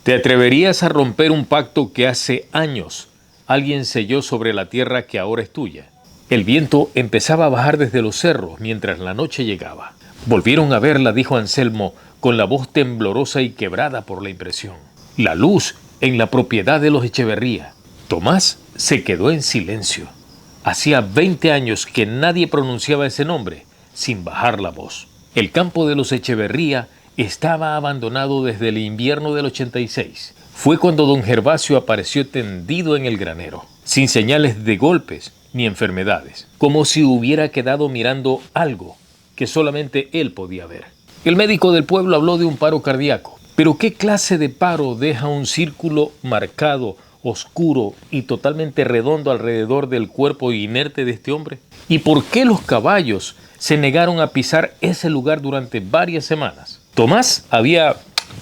¿Te atreverías a romper un pacto que hace años alguien selló sobre la tierra que ahora es tuya? El viento empezaba a bajar desde los cerros mientras la noche llegaba. Volvieron a verla, dijo Anselmo, con la voz temblorosa y quebrada por la impresión. La luz en la propiedad de los Echeverría. Tomás se quedó en silencio. Hacía 20 años que nadie pronunciaba ese nombre sin bajar la voz. El campo de los Echeverría estaba abandonado desde el invierno del 86. Fue cuando don Gervasio apareció tendido en el granero, sin señales de golpes ni enfermedades, como si hubiera quedado mirando algo que solamente él podía ver. El médico del pueblo habló de un paro cardíaco. ¿Pero qué clase de paro deja un círculo marcado, oscuro y totalmente redondo alrededor del cuerpo inerte de este hombre? ¿Y por qué los caballos se negaron a pisar ese lugar durante varias semanas? Tomás había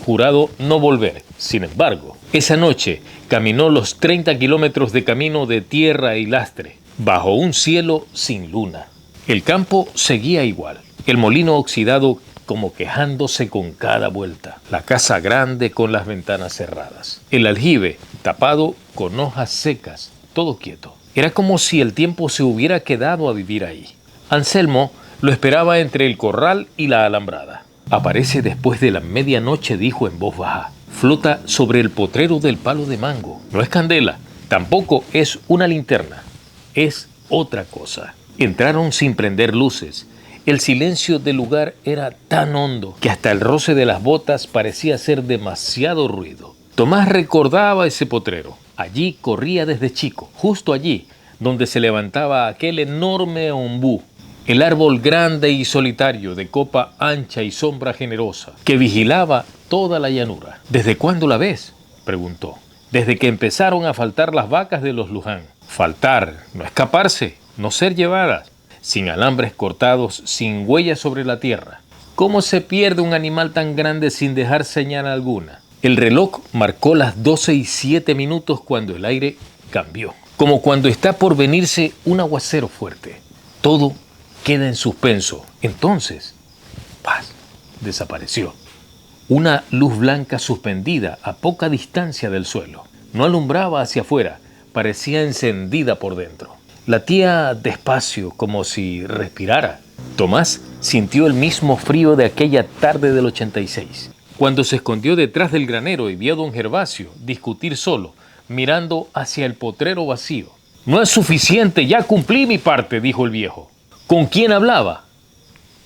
jurado no volver. Sin embargo, esa noche caminó los 30 kilómetros de camino de tierra y lastre, bajo un cielo sin luna. El campo seguía igual, el molino oxidado como quejándose con cada vuelta, la casa grande con las ventanas cerradas, el aljibe tapado con hojas secas, todo quieto. Era como si el tiempo se hubiera quedado a vivir ahí. Anselmo lo esperaba entre el corral y la alambrada. Aparece después de la medianoche, dijo en voz baja. Flota sobre el potrero del palo de mango. No es candela, tampoco es una linterna, es otra cosa. Entraron sin prender luces. El silencio del lugar era tan hondo que hasta el roce de las botas parecía hacer demasiado ruido. Tomás recordaba ese potrero. Allí corría desde chico, justo allí, donde se levantaba aquel enorme ombú. El árbol grande y solitario, de copa ancha y sombra generosa, que vigilaba toda la llanura. ¿Desde cuándo la ves?, preguntó. Desde que empezaron a faltar las vacas de los Luján. Faltar, no escaparse, no ser llevadas, sin alambres cortados, sin huellas sobre la tierra. ¿Cómo se pierde un animal tan grande sin dejar señal alguna? El reloj marcó las 12:07 cuando el aire cambió, como cuando está por venirse un aguacero fuerte. Todo queda en suspenso. Entonces, ¡paz!, desapareció. Una luz blanca suspendida a poca distancia del suelo. No alumbraba hacia afuera, parecía encendida por dentro. Latía despacio, como si respirara. Tomás sintió el mismo frío de aquella tarde del 86, cuando se escondió detrás del granero y vio a don Gervasio discutir solo, mirando hacia el potrero vacío. «No es suficiente, ya cumplí mi parte», dijo el viejo. ¿Con quién hablaba?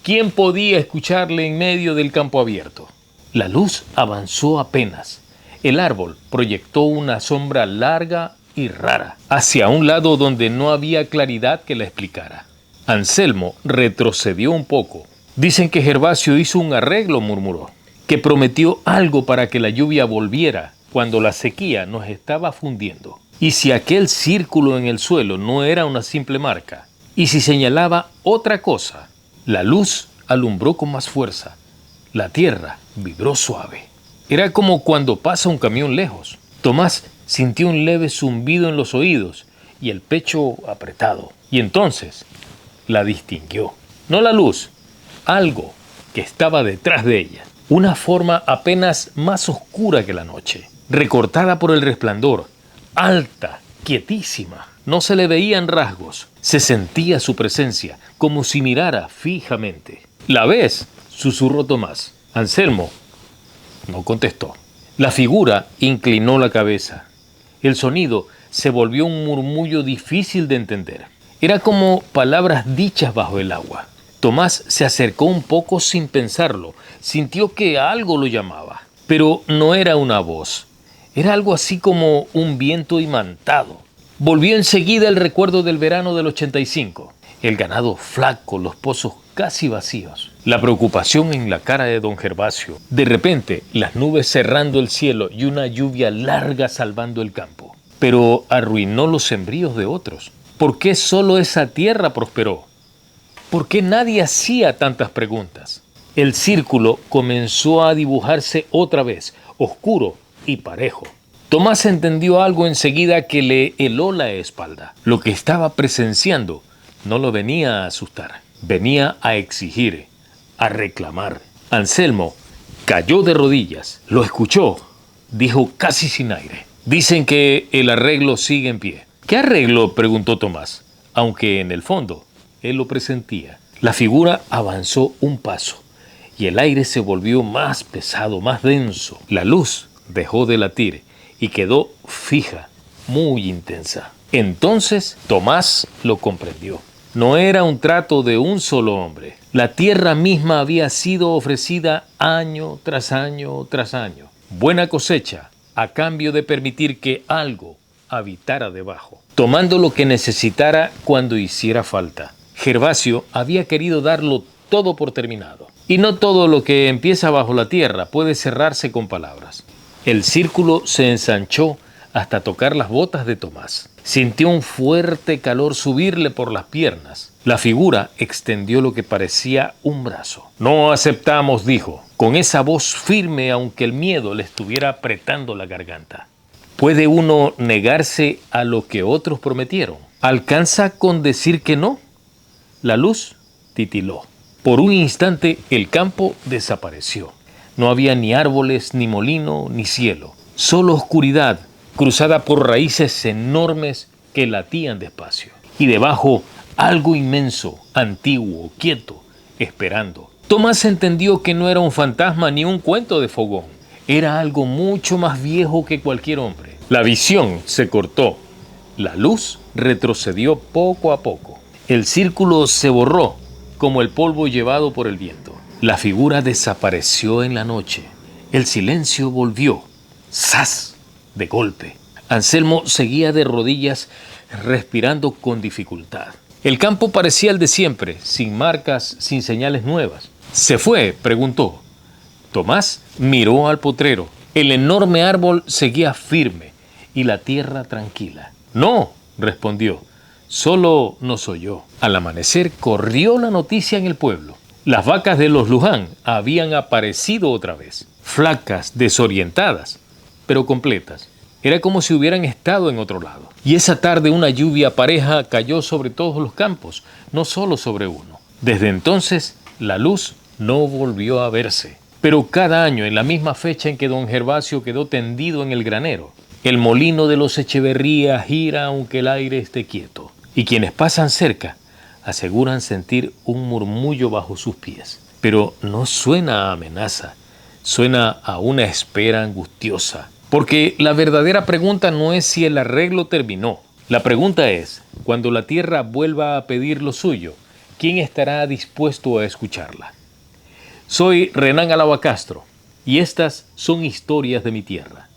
¿Quién podía escucharle en medio del campo abierto? La luz avanzó apenas. El árbol proyectó una sombra larga y rara, hacia un lado donde no había claridad que la explicara. Anselmo retrocedió un poco. «Dicen que Gervasio hizo un arreglo», murmuró, «que prometió algo para que la lluvia volviera cuando la sequía nos estaba fundiendo. Y si aquel círculo en el suelo no era una simple marca, y si señalaba otra cosa». La luz alumbró con más fuerza. La tierra vibró suave. Era como cuando pasa un camión lejos. Tomás sintió un leve zumbido en los oídos y el pecho apretado. Y entonces la distinguió. No la luz, algo que estaba detrás de ella. Una forma apenas más oscura que la noche, recortada por el resplandor, alta, quietísima. No se le veían rasgos, se sentía su presencia, como si mirara fijamente. «¿La ves?», susurró Tomás. Anselmo no contestó. La figura inclinó la cabeza. El sonido se volvió un murmullo difícil de entender. Era como palabras dichas bajo el agua. Tomás se acercó un poco sin pensarlo. Sintió que algo lo llamaba. Pero no era una voz. Era algo así como un viento imantado. Volvió enseguida el recuerdo del verano del 85. El ganado flaco, los pozos casi vacíos. La preocupación en la cara de don Gervasio. De repente, las nubes cerrando el cielo y una lluvia larga salvando el campo. Pero arruinó los sembríos de otros. ¿Por qué solo esa tierra prosperó? ¿Por qué nadie hacía tantas preguntas? El círculo comenzó a dibujarse otra vez, oscuro y parejo. Tomás entendió algo enseguida que le heló la espalda. Lo que estaba presenciando no lo venía a asustar, venía a exigir, a reclamar. Anselmo cayó de rodillas, lo escuchó, dijo casi sin aire. Dicen que el arreglo sigue en pie. ¿Qué arreglo?, preguntó Tomás, aunque en el fondo él lo presentía. La figura avanzó un paso y el aire se volvió más pesado, más denso. La luz dejó de latir y quedó fija, muy intensa. Entonces Tomás lo comprendió. No era un trato de un solo hombre. La tierra misma había sido ofrecida año tras año tras año. Buena cosecha a cambio de permitir que algo habitara debajo, tomando lo que necesitara cuando hiciera falta. Gervasio había querido darlo todo por terminado. Y no todo lo que empieza bajo la tierra puede cerrarse con palabras. El círculo se ensanchó hasta tocar las botas de Tomás. Sintió un fuerte calor subirle por las piernas. La figura extendió lo que parecía un brazo. No aceptamos, dijo, con esa voz firme aunque el miedo le estuviera apretando la garganta. ¿Puede uno negarse a lo que otros prometieron? ¿Alcanza con decir que no? La luz titiló. Por un instante el campo desapareció. No había ni árboles, ni molino, ni cielo. Solo oscuridad, cruzada por raíces enormes que latían despacio. Y debajo algo inmenso, antiguo, quieto, esperando. Tomás entendió que no era un fantasma ni un cuento de fogón. Era algo mucho más viejo que cualquier hombre. La visión se cortó. La luz retrocedió poco a poco. El círculo se borró como el polvo llevado por el viento. La figura desapareció en la noche. El silencio volvió. ¡Zas! De golpe. Anselmo seguía de rodillas, respirando con dificultad. El campo parecía el de siempre, sin marcas, sin señales nuevas. ¿Se fue?, preguntó. Tomás miró al potrero. El enorme árbol seguía firme y la tierra tranquila. No, respondió. Solo nos oyó. Al amanecer corrió la noticia en el pueblo. Las vacas de los Luján habían aparecido otra vez, flacas, desorientadas, pero completas. Era como si hubieran estado en otro lado. Y esa tarde una lluvia pareja cayó sobre todos los campos, no solo sobre uno. Desde entonces la luz no volvió a verse. Pero cada año, en la misma fecha en que don Gervasio quedó tendido en el granero, el molino de los Echeverría gira aunque el aire esté quieto. Y quienes pasan cerca aseguran sentir un murmullo bajo sus pies. Pero no suena a amenaza, suena a una espera angustiosa. Porque la verdadera pregunta no es si el arreglo terminó. La pregunta es, cuando la tierra vuelva a pedir lo suyo, ¿quién estará dispuesto a escucharla? Soy Renán Alaba Castro y estas son historias de mi tierra.